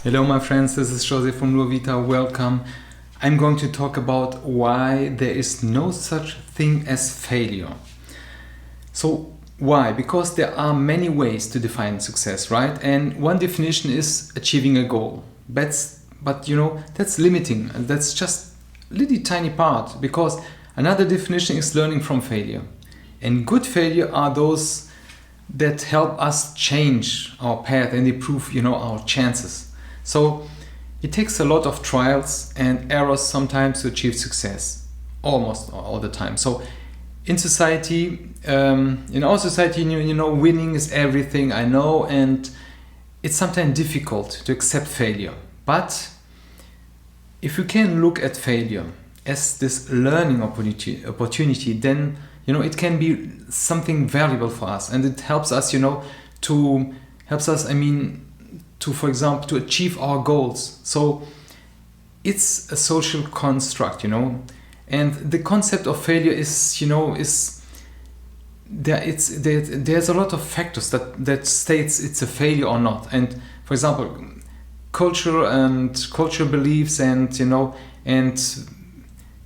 Hello my friends, this is Jose from LuoVita. Welcome. I'm going to talk about why there is no such thing as failure. So why? Because there are many ways to define success, right? And one definition is achieving a goal. That's limiting, and that's just a little tiny part, because another definition is learning from failure. And good failure are those that help us change our path and improve, our chances. So it takes a lot of trials and errors sometimes to achieve success, almost all the time. So in society, in our society, winning is everything, I know, and it's sometimes difficult to accept failure. But if you can look at failure as this learning opportunity, then it can be something valuable for us, and it helps us, for example, to achieve our goals. So it's a social construct, and the concept of failure there's a lot of factors that states it's a failure or not. And for example, cultural beliefs and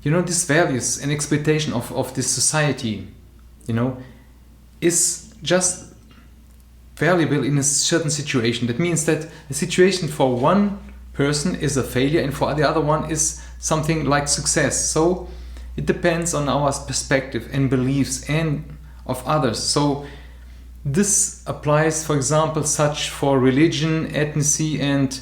these values and expectation of this society, is just valuable in a certain situation. That means that the situation for one person is a failure and for the other one is something like success. So it depends on our perspective and beliefs and of others. So this applies, for example, such for religion, ethnicity, and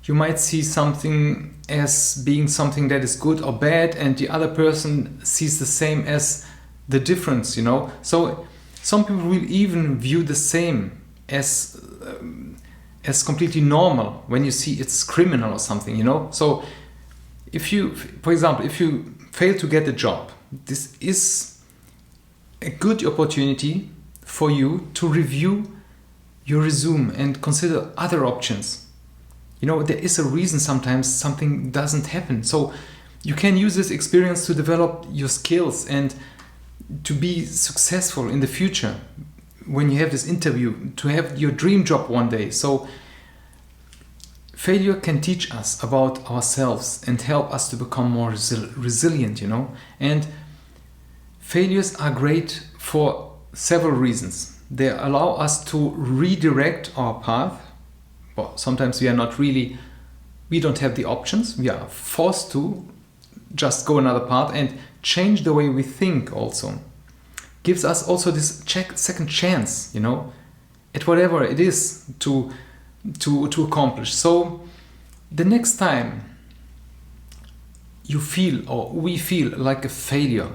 you might see something as being something that is good or bad, and the other person sees the same as the difference, So some people will even view the same as completely normal when you see it's criminal or something, So if you, for example, if you fail to get a job, this is a good opportunity for you to review your resume and consider other options. There is a reason sometimes something doesn't happen. So you can use this experience to develop your skills and to be successful in the future when you have this interview, to have your dream job one day. So failure can teach us about ourselves and help us to become more resilient, And failures are great for several reasons. They allow us to redirect our path. Well, sometimes we don't have the options. We are forced to just go another path and change the way we think also. Gives us also this second chance, at whatever it is to accomplish. So the next time you feel or we feel like a failure,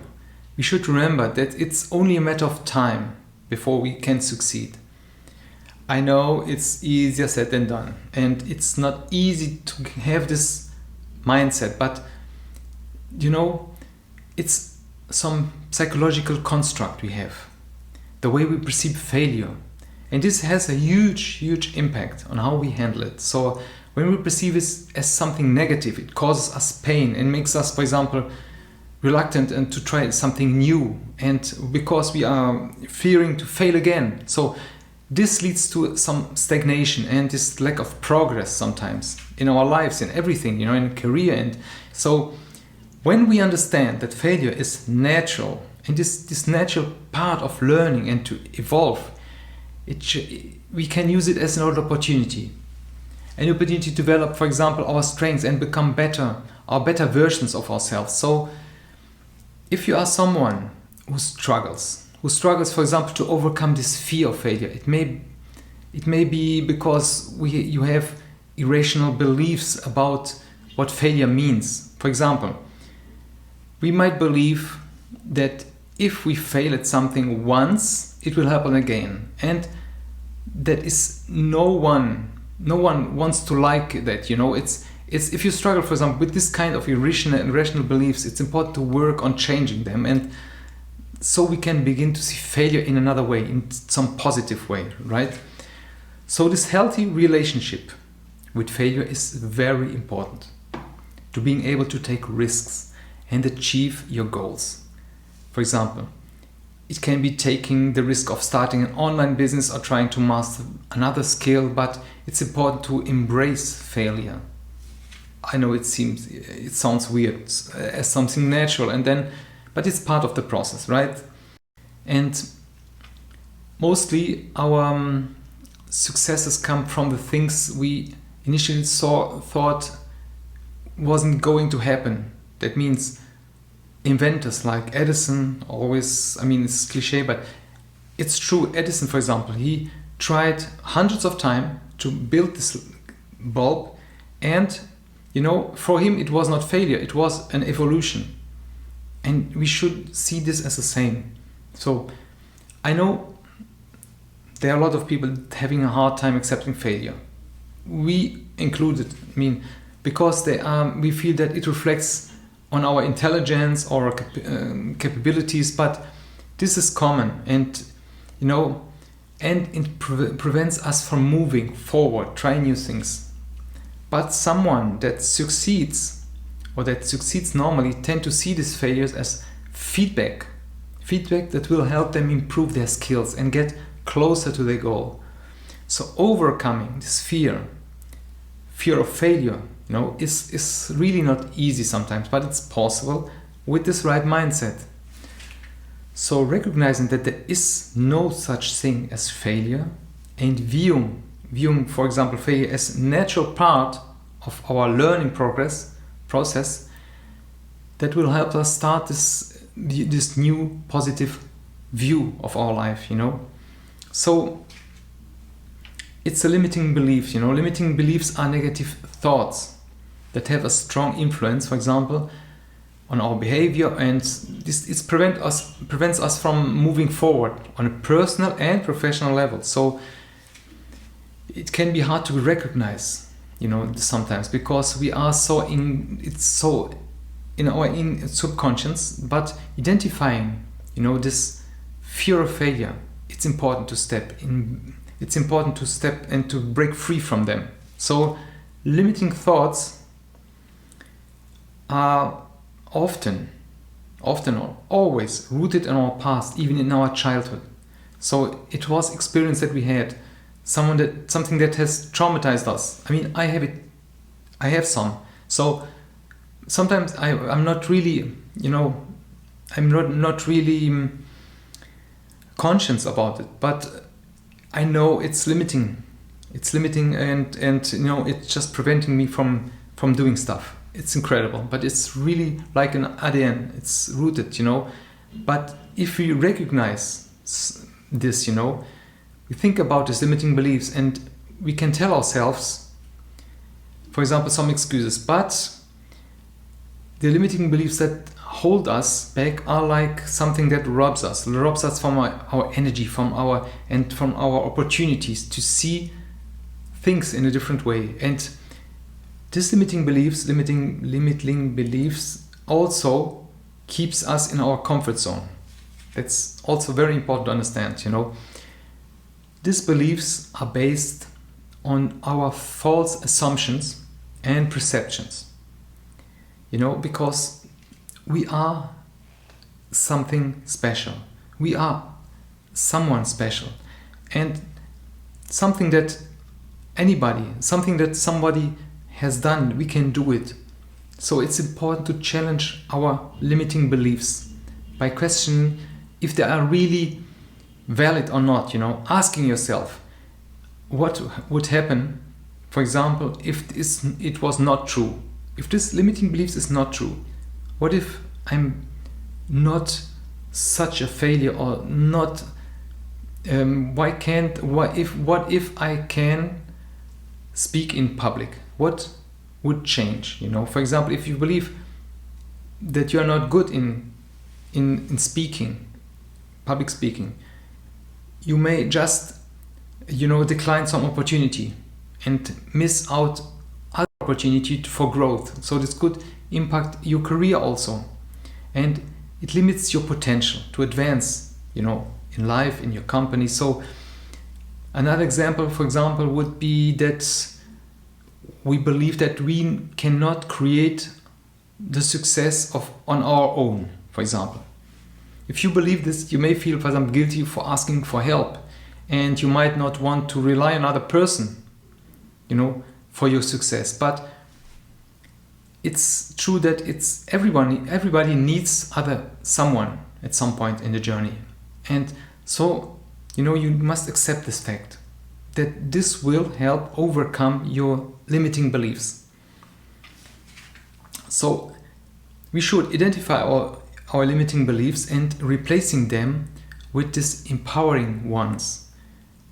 we should remember that it's only a matter of time before we can succeed. I know it's easier said than done, and it's not easy to have this mindset, but it's some psychological construct we have, the way we perceive failure, and this has a huge impact on how we handle it. So when we perceive it as something negative, it causes us pain and makes us, for example, reluctant and to try something new, and because we are fearing to fail again. So this leads to some stagnation and this lack of progress sometimes in our lives, in everything, in career. And so when we understand that failure is natural and this natural part of learning and to evolve, we can use it as an opportunity to develop, for example, our strengths and become better versions of ourselves. So if you are someone who struggles, for example, to overcome this fear of failure, it may be because you have irrational beliefs about what failure means. For example, we might believe that if we fail at something once, it will happen again, and that is no one wants to like that. It's if you struggle, for example, with this kind of irrational beliefs, it's important to work on changing them, and so we can begin to see failure in another way, in some positive way, right? So this healthy relationship with failure is very important to being able to take risks and achieve your goals. For example, it can be taking the risk of starting an online business or trying to master another skill, but it's important to embrace failure. I know it sounds weird as something natural, but it's part of the process, right? And mostly our successes come from the things we initially thought wasn't going to happen. That means inventors like Edison always, it's cliche, but it's true. Edison, for example, he tried hundreds of times to build this bulb, and for him it was not failure, it was an evolution. And we should see this as the same. So I know there are a lot of people having a hard time accepting failure. We included, because we feel that it reflects on our intelligence or capabilities, but this is common, and it prevents us from moving forward, trying new things. But someone that succeeds normally tend to see these failures as feedback that will help them improve their skills and get closer to their goal. So overcoming this fear of failure, is really not easy sometimes, but it's possible with this right mindset. So recognizing that there is no such thing as failure, and viewing, for example, failure as a natural part of our learning process, that will help us start this new positive view of our life, So it's a limiting belief, limiting beliefs are negative thoughts that have a strong influence, for example, on our behavior, and this prevents us from moving forward on a personal and professional level. So it can be hard to recognize, sometimes, because we are it's so in our subconscious. But identifying, this fear of failure, it's important to step in. It's important to step and to break free from them. So limiting thoughts are often or always rooted in our past, even in our childhood. So it was experience that we had, something that has traumatized us. I have some. So sometimes I'm not really, I'm not really conscious about it, but I know it's limiting, and it's just preventing me from doing stuff. It's incredible, but it's really like an ADN. It's rooted, But if we recognize this, we think about these limiting beliefs, and we can tell ourselves, for example, some excuses. But the limiting beliefs that hold us back are like something that robs us from our energy, from our opportunities to see things in a different way. And this limiting beliefs also keeps us in our comfort zone. That's also very important to understand, These beliefs are based on our false assumptions and perceptions, because we are something special. We are someone special, and something that somebody has done, we can do it. So it's important to challenge our limiting beliefs by questioning if they are really valid or not, asking yourself what would happen, for example, if it was not true. If this limiting beliefs is not true, what if I'm not such a failure, or not? What if I can speak in public? What would change? For example, if you believe that you are not good in speaking, public speaking, you may just decline some opportunity and miss out other opportunity for growth. So this could impact your career also, and it limits your potential to advance, in life, in your company. So another example, for example, would be that we believe that we cannot create the success on our own, for example. if you believe this, you may feel, for example, guilty for asking for help, and you might not want to rely on another person, for your success. But it's true that everybody needs someone at some point in the journey. And so, you must accept this fact that this will help overcome your limiting beliefs. So we should identify our limiting beliefs and replacing them with these empowering ones.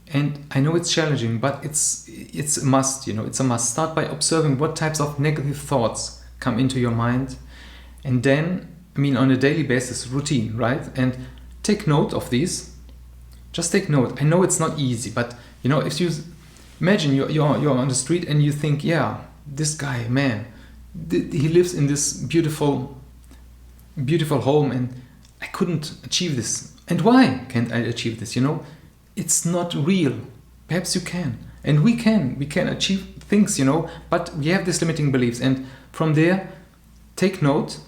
And I know it's challenging, but it's a must, it's a must. Start by observing what types of negative thoughts come into your mind. And then, on a daily basis, routine, right? And take note of these. Just take note. I know it's not easy, but, if you imagine you're on the street and you think, yeah, this guy, man, he lives in this beautiful home, and I couldn't achieve this. And why can't I achieve this? It's not real. Perhaps you can. And we can achieve things, but we have these limiting beliefs. And from there, take note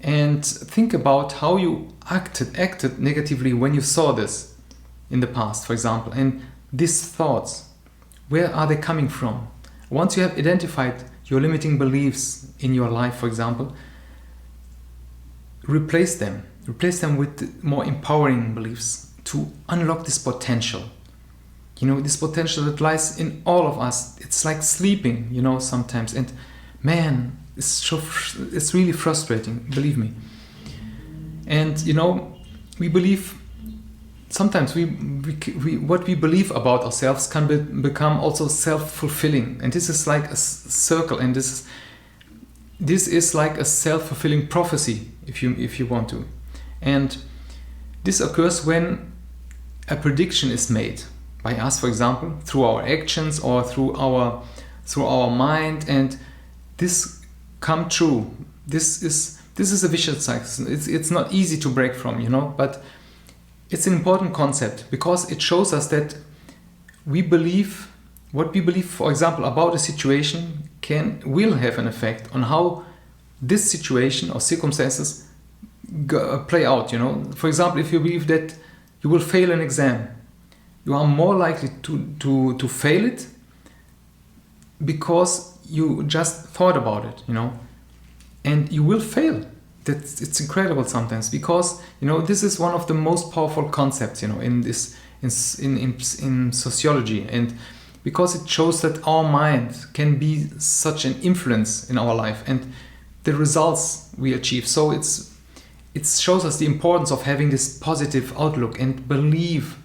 and think about how you acted negatively when you saw this in the past, for example. And these thoughts, where are they coming from? Once you have identified your limiting beliefs in your life, for example, replace them with more empowering beliefs to unlock this potential. This potential that lies in all of us. It's like sleeping, sometimes. And man, it's really frustrating, believe me. And, we believe, sometimes we what we believe about ourselves can become also self-fulfilling. And this is like a circle, and this is like a self-fulfilling prophecy, if you want to. And this occurs when a prediction is made by us, for example, through our actions or through our mind, and this come true. This is a vicious cycle. It's not easy to break from, but it's an important concept because it shows us that what we believe, for example, about a situation will have an effect on how this situation or circumstances play out. For example, if you believe that you will fail an exam, you are more likely to fail it because you just thought about it, and you will fail. It's incredible sometimes because this is one of the most powerful concepts in sociology, and because it shows that our mind can be such an influence in our life and the results we achieve. So it shows us the importance of having this positive outlook and believe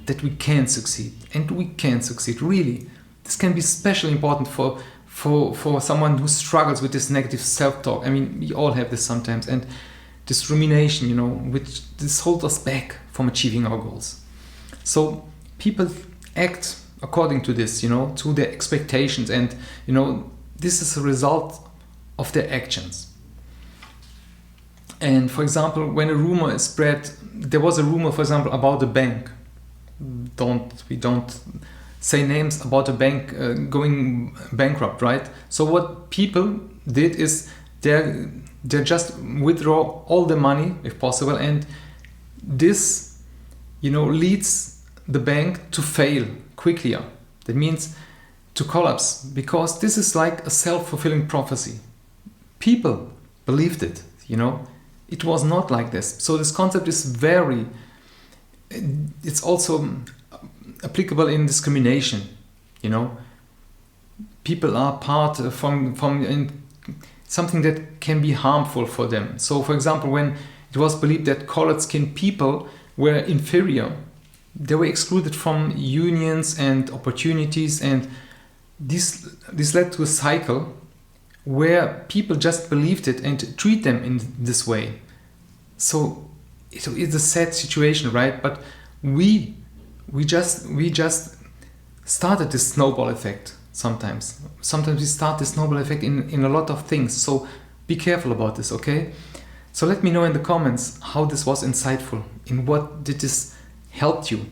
that we can succeed, and we can succeed really. This can be especially important for someone who struggles with this negative self-talk. We all have this sometimes, and this rumination, which this holds us back from achieving our goals. So people act according to this, to their expectations, and this is a result of their actions. And for example, when a rumor is spread, there was a rumor, for example, about a bank. We don't say names about a bank going bankrupt, right? So what people did is they just withdraw all the money if possible, and this leads the bank to fail quickly. That means to collapse, because this is like a self-fulfilling prophecy. People believed it, It was not like this. So this concept is it's also applicable in discrimination, People are part from something that can be harmful for them. So for example, when it was believed that colored-skinned people were inferior, they were excluded from unions and opportunities, and this led to a cycle where people just believed it and treat them in this way. So it's a sad situation, right? But we just started this snowball effect sometimes. Sometimes we start this snowball effect in a lot of things. So be careful about this, okay? So let me know in the comments how this was insightful. In what did this help you?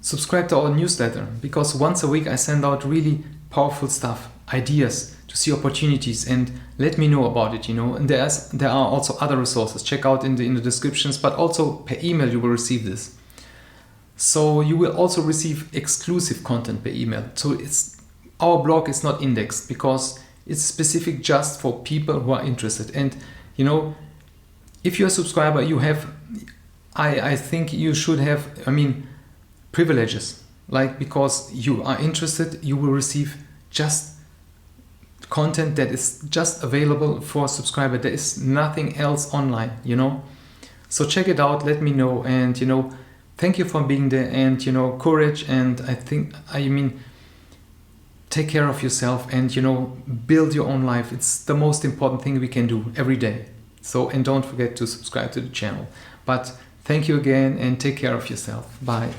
Subscribe to our newsletter, because once a week I send out really powerful stuff. ideas, to see opportunities, and let me know about it, and there are also other resources. Check out in the descriptions, but also per email you will receive this. So you will also receive exclusive content per email. So our blog is not indexed because it's specific just for people who are interested. And if you're a subscriber, you have, I think you should have, privileges. Like, because you are interested, you will receive just content that is just available for a subscriber. There is nothing else online, So check it out, let me know, and thank you for being there, and courage, and take care of yourself, and build your own life. It's the most important thing we can do every day. So, and don't forget to subscribe to the channel. But thank you again, and take care of yourself. Bye.